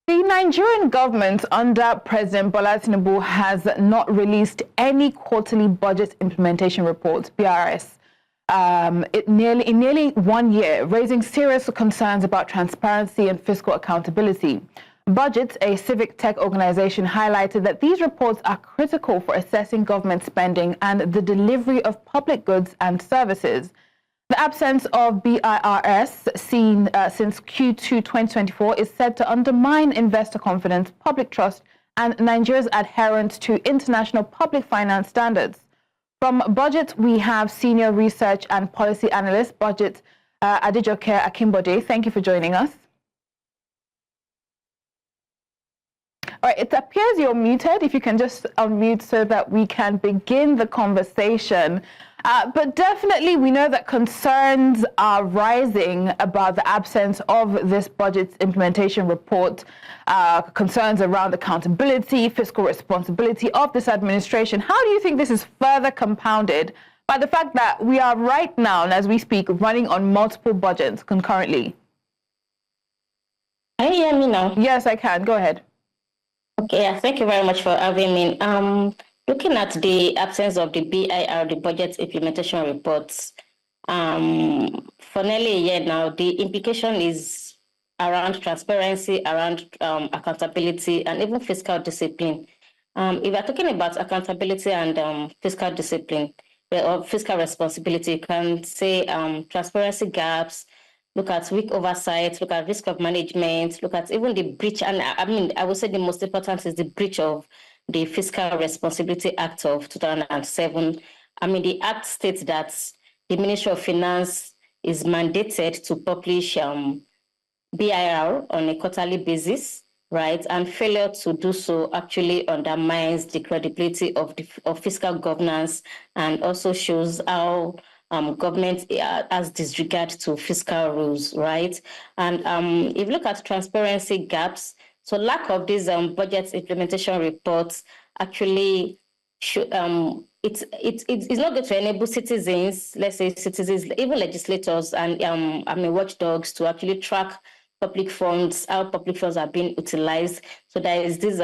The Nigerian government under President Bola Tinubu has not released any quarterly budget implementation reports, BIRs, in nearly 1 year, raising serious concerns about transparency and fiscal accountability. BudgIT, a civic tech organization, highlighted that these reports are critical for assessing government spending and the delivery of public goods and services. The absence of BIRs seen since Q2 2024 is said to undermine investor confidence, public trust, and Nigeria's adherence to international public finance standards. From BudgIT, we have Senior Research and Policy Analyst, BudgIT, Adejoke Akinbode. Thank you for joining us. All right, it appears you're muted. If you can just unmute so that we can begin the conversation. But definitely, we know that concerns are rising about the absence of this budget implementation report, concerns around accountability, fiscal responsibility of this administration. How do you think this is further compounded by the fact that we are right now, and as we speak, running on multiple budgets concurrently? Can you hear me now? Yes, I can. Go ahead. Okay, yeah, thank you very much for having me. Looking at the absence of the BIR, the budget implementation reports, for nearly a year now, the implication is around transparency, around accountability, and even fiscal discipline. If we're talking about accountability and fiscal discipline, or fiscal responsibility, you can say transparency gaps, look at weak oversight, look at risk of management, look at even the breach. And I would say the most important is the breach of the Fiscal Responsibility Act of 2007. The Act states that the Ministry of Finance is mandated to publish BIR on a quarterly basis, right? And failure to do so actually undermines the credibility of fiscal governance and also shows how government has disregard to fiscal rules, right? And if you look at transparency gaps, so lack of these budget implementation reports actually should it's not going to enable citizens, let's say citizens, even legislators and watchdogs to actually track public funds, how public funds are being utilized. So there is this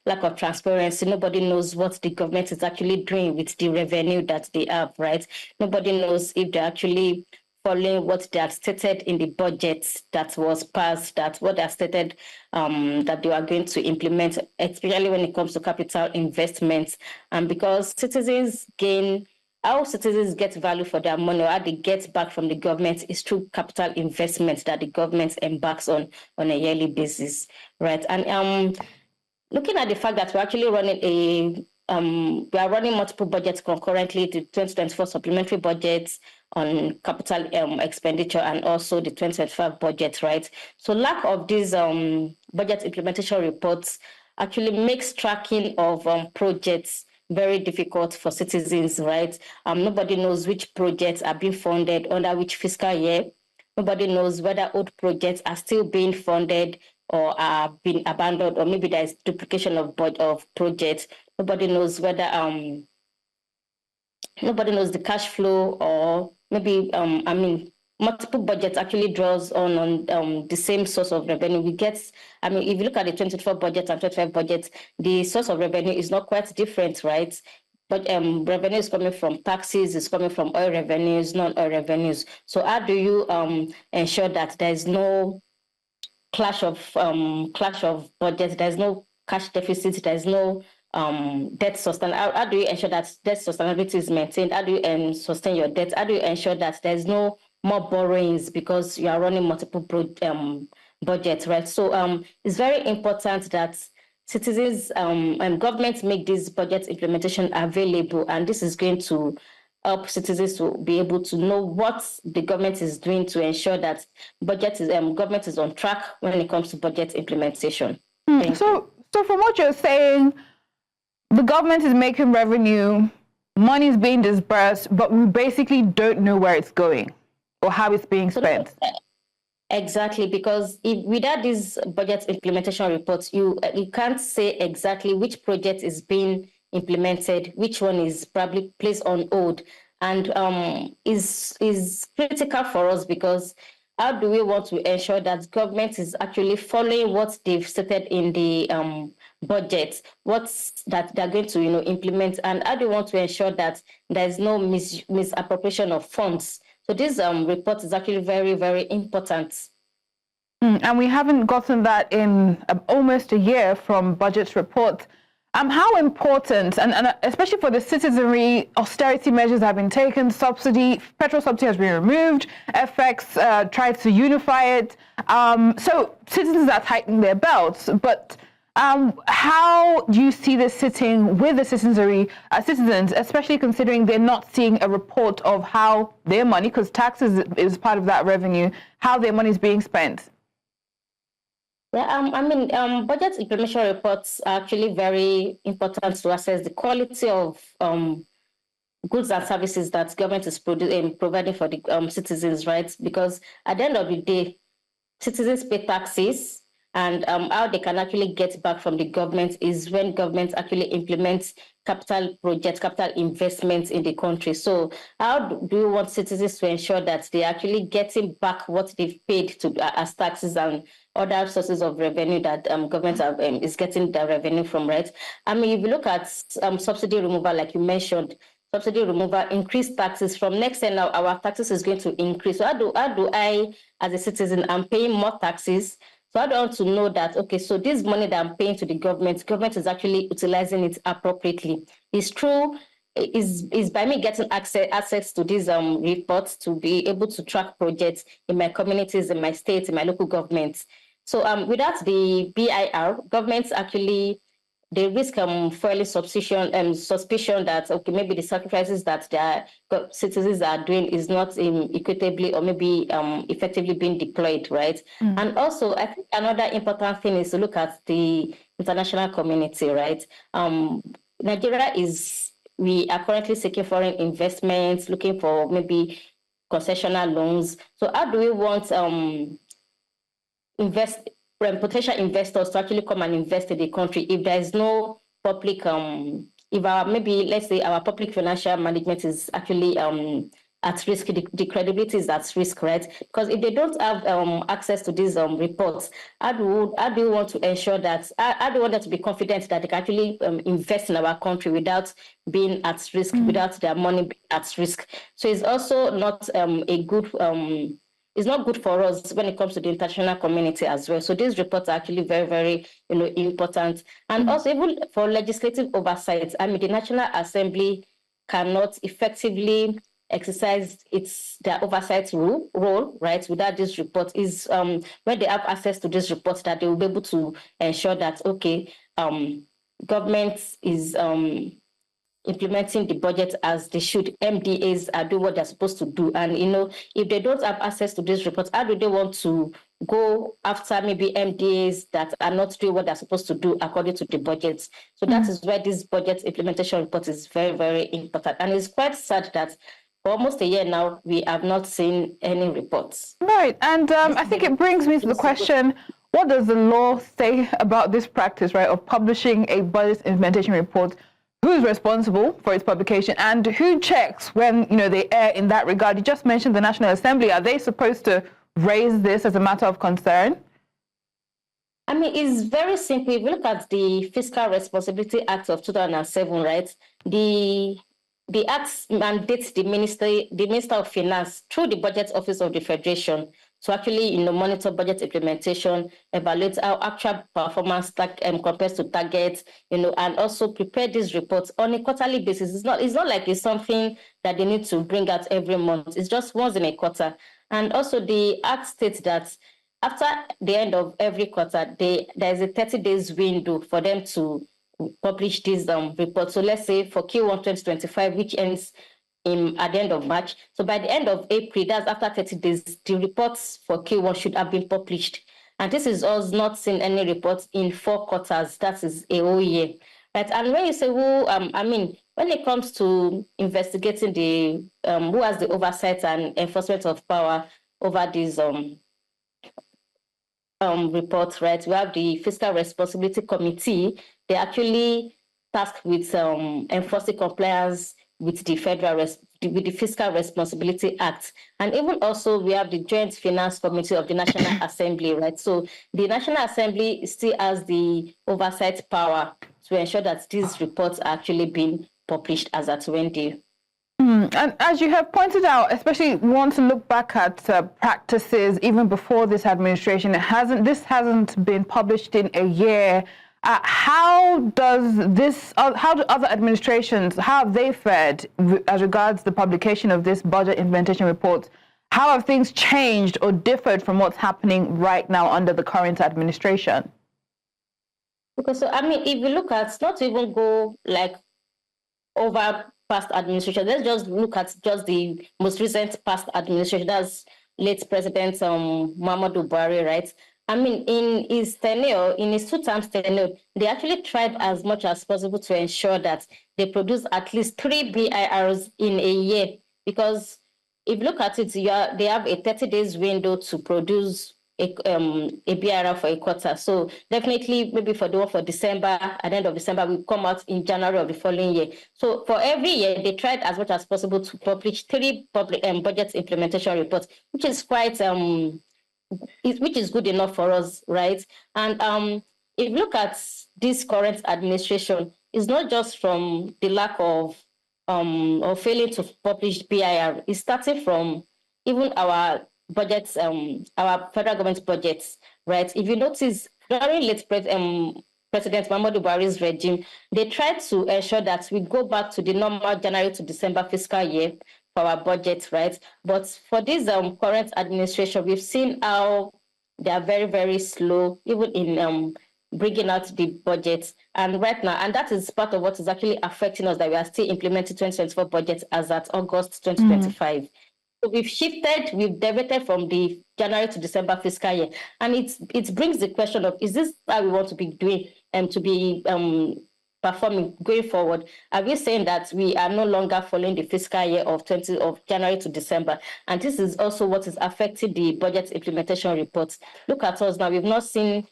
lack of transparency. Nobody knows what the government is actually doing with the revenue that they have, right? Nobody knows if they're actually following what they had stated in the budget that was passed, that what they had stated that they are going to implement, especially when it comes to capital investments. And because how citizens get value for their money, or how they get back from the government is through capital investments that the government embarks on a yearly basis, right? And looking at the fact that we're actually running we are running multiple budgets concurrently, the 2024 supplementary budgets on capital expenditure and also the 2025 budget, right? So lack of these budget implementation reports actually makes tracking of projects very difficult for citizens, right? Nobody knows which projects are being funded under which fiscal year. Nobody knows whether old projects are still being funded or are being abandoned, or maybe there is duplication of projects. Nobody knows whether nobody knows the cash flow, or maybe multiple budgets actually draws on the same source of revenue. We get, if you look at the 2024 budget and 2025 budget, the source of revenue is not quite different, right? But revenue is coming from taxes, is coming from oil revenues, non-oil revenues. So how do you ensure that there is no clash of budgets, there's no cash deficit, there's no debt sustainability? How do you ensure that debt sustainability is maintained? How do you sustain your debt? How do you ensure that there's no more borrowings because you are running multiple budgets, right? So it's very important that citizens and governments make this budget implementation available, and this is going to help citizens to be able to know what the government is doing to ensure that government is on track when it comes to budget implementation. So from what you're saying, the government is making revenue, money is being disbursed, but we basically don't know where it's going or how it's being spent. Exactly, because without these budget implementation reports, you can't say exactly which project is being implemented, which one is probably placed on hold, and is critical for us because how do we want to ensure that government is actually following what they've stated in the budget, what's that they're going to implement, and how do you want to ensure that there's no misappropriation of funds? So this report is actually very, very important. And we haven't gotten that in almost a year from budget's report. How important, and especially for the citizenry, austerity measures have been taken, petrol subsidy has been removed, FX tried to unify it. So citizens are tightening their belts, but how do you see this sitting with the citizenry, citizens, especially considering they're not seeing a report of how their money, because taxes is part of that revenue, how their money is being spent? Yeah, budget implementation reports are actually very important to assess the quality of goods and services that government is providing for the citizens, right? Because at the end of the day, citizens pay taxes, and how they can actually get back from the government is when government actually implements capital projects, capital investments in the country. So how do you want citizens to ensure that they're actually getting back what they've paid to as taxes and other sources of revenue that government is getting the revenue from, right? If you look at subsidy removal, like you mentioned, subsidy removal, increased taxes. From next year now, our taxes is going to increase. So how do I, as a citizen, I'm paying more taxes? So I want to know that, okay, so this money that I'm paying to the government is actually utilizing it appropriately. It's true, is by me getting access to these reports to be able to track projects in my communities, in my states, in my local governments. So without the BIR, governments actually, they risk fairly suspicion that, okay, maybe the sacrifices that their citizens are doing is not equitably or maybe effectively being deployed, right? And also, I think another important thing is to look at the international community, right? Nigeria we are currently seeking foreign investments, looking for maybe concessional loans. So how do we want potential investors to actually come and invest in the country if there is no public if let's say our public financial management is actually at risk, the credibility is at risk, right? Because if they don't have access to these reports, how do you want to ensure that, how do you want them to be confident that they can actually invest in our country without being at risk, without their money being at risk? So it's also not it's not good for us when it comes to the international community as well. So these reports are actually very, very, important. And also even for legislative oversight, the National Assembly cannot effectively exercise their oversight role, right? Without this report, is when they have access to this report that they will be able to ensure that, okay, government is implementing the budget as they should. MDAs are doing what they're supposed to do. And, if they don't have access to these reports, how do they want to go after maybe MDAs that are not doing what they're supposed to do according to the budget? So that is where this budget implementation report is very, very important. And it's quite sad that for almost a year now, we have not seen any reports. Right. And I think it brings me to the question, what does the law say about this practice, right, of publishing a budget implementation report? Who's responsible for its publication, and who checks when they err in that regard? You just mentioned the National Assembly. Are they supposed to raise this as a matter of concern? It's very simple. If you look at the Fiscal Responsibility Act of 2007, right? The act mandates the Minister of Finance through the Budget Office of the Federation to actually monitor budget implementation, evaluate how actual performance compares to targets, and also prepare these reports on a quarterly basis. It's not like it's something that they need to bring out every month. It's just once in a quarter. And also the act states that after the end of every quarter, there's a 30 days window for them to publish these reports. So let's say for Q1 2025, which ends at the end of March. So by the end of April, that's after 30 days, the reports for Q1 should have been published. And this is us not seeing any reports in 4 quarters. That is a whole year. Right? And when you say when it comes to investigating who has the oversight and enforcement of power over these reports, right? We have the Fiscal Responsibility Committee. They're actually tasked with enforcing compliance with the with the Fiscal Responsibility Act. And even also, we have the Joint Finance Committee of the National Assembly, right? So the National Assembly still has the oversight power to ensure that these reports are actually being published as at when due. And as you have pointed out, especially want to look back at practices even before this administration, this hasn't been published in a year. How do other administrations, how have they fared as regards the publication of this budget implementation report? How have things changed or differed from what's happening right now under the current administration? Because, so, I mean, if you look at, not to even go like over past administration, let's just look at just the most recent past administration, that's late President Muhammadu Buhari, right? I mean, in his tenure, in his 2 terms tenure, they actually tried as much as possible to ensure that they produce at least 3 BIRs in a year. Because if you look at it, they have a 30 days window to produce a BIR for a quarter. So definitely, maybe for the one for December, at the end of December, will come out in January of the following year. So for every year, they tried as much as possible to publish 3 budget implementation reports, which is quite which is good enough for us, right? And if you look at this current administration, it's not just from the lack of or failing to publish BIR. It's starting from even our budgets, our federal government budgets, right? If you notice, during late President Muhammadu Buhari's regime, they tried to ensure that we go back to the normal January to December fiscal year for our budget, right? But for this current administration, we've seen how they are very, very slow, even in bringing out the budget. And right now, and that is part of what is actually affecting us, that we are still implementing 2024 budget as at August 2025. So we've deviated from the January to December fiscal year. And it brings the question of, is this how we want to be doing and to be performing going forward? Are we saying that we are no longer following the fiscal year of January to December? And this is also what is affecting the budget implementation reports. Look at us now. We've not seen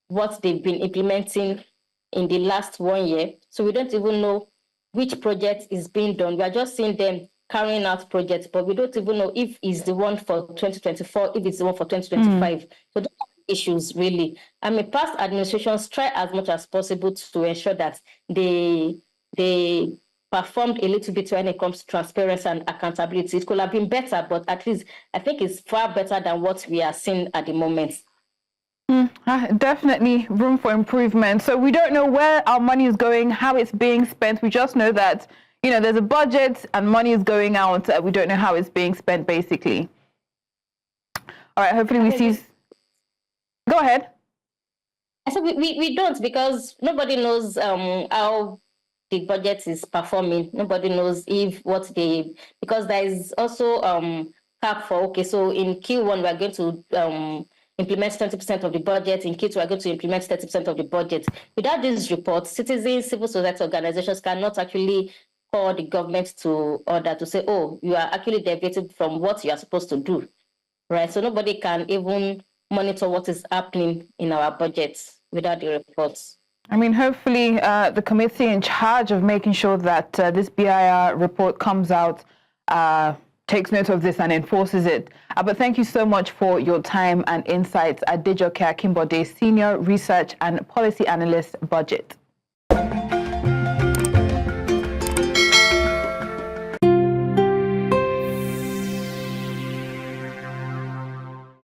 what they've been implementing in the last 1 year. So we don't even know which project is being done. We are just seeing them carrying out projects, but we don't even know if it's the one for 2024, if it's the one for 2025. So those are issues, really. I mean, past administrations try as much as possible to ensure that they performed a little bit when it comes to transparency and accountability. It could have been better, but at least I think it's far better than what we are seeing at the moment. Definitely room for improvement. So we don't know where our money is going, how it's being spent. We just know that, you know, there's a budget and money is going out. We don't know how it's being spent, basically. All right, hopefully we see. Go ahead. I said we don't, because nobody knows how the budget is performing. Nobody knows because there is also cap for, okay, so in Q1 we're going to implement 20% of the budget. In Q2 we're going to implement 30% of the budget. Without these reports, citizens, civil society organizations cannot actually call the government to order to say, oh, you are actually deviating from what you are supposed to do, right? So nobody can even monitor what is happening in our budgets without the reports. I mean, hopefully the committee in charge of making sure that this BIR report comes out takes note of this and enforces it. But thank you so much for your time and insights. Adejoke Akinbode, Senior Research and Policy Analyst, BudgIT.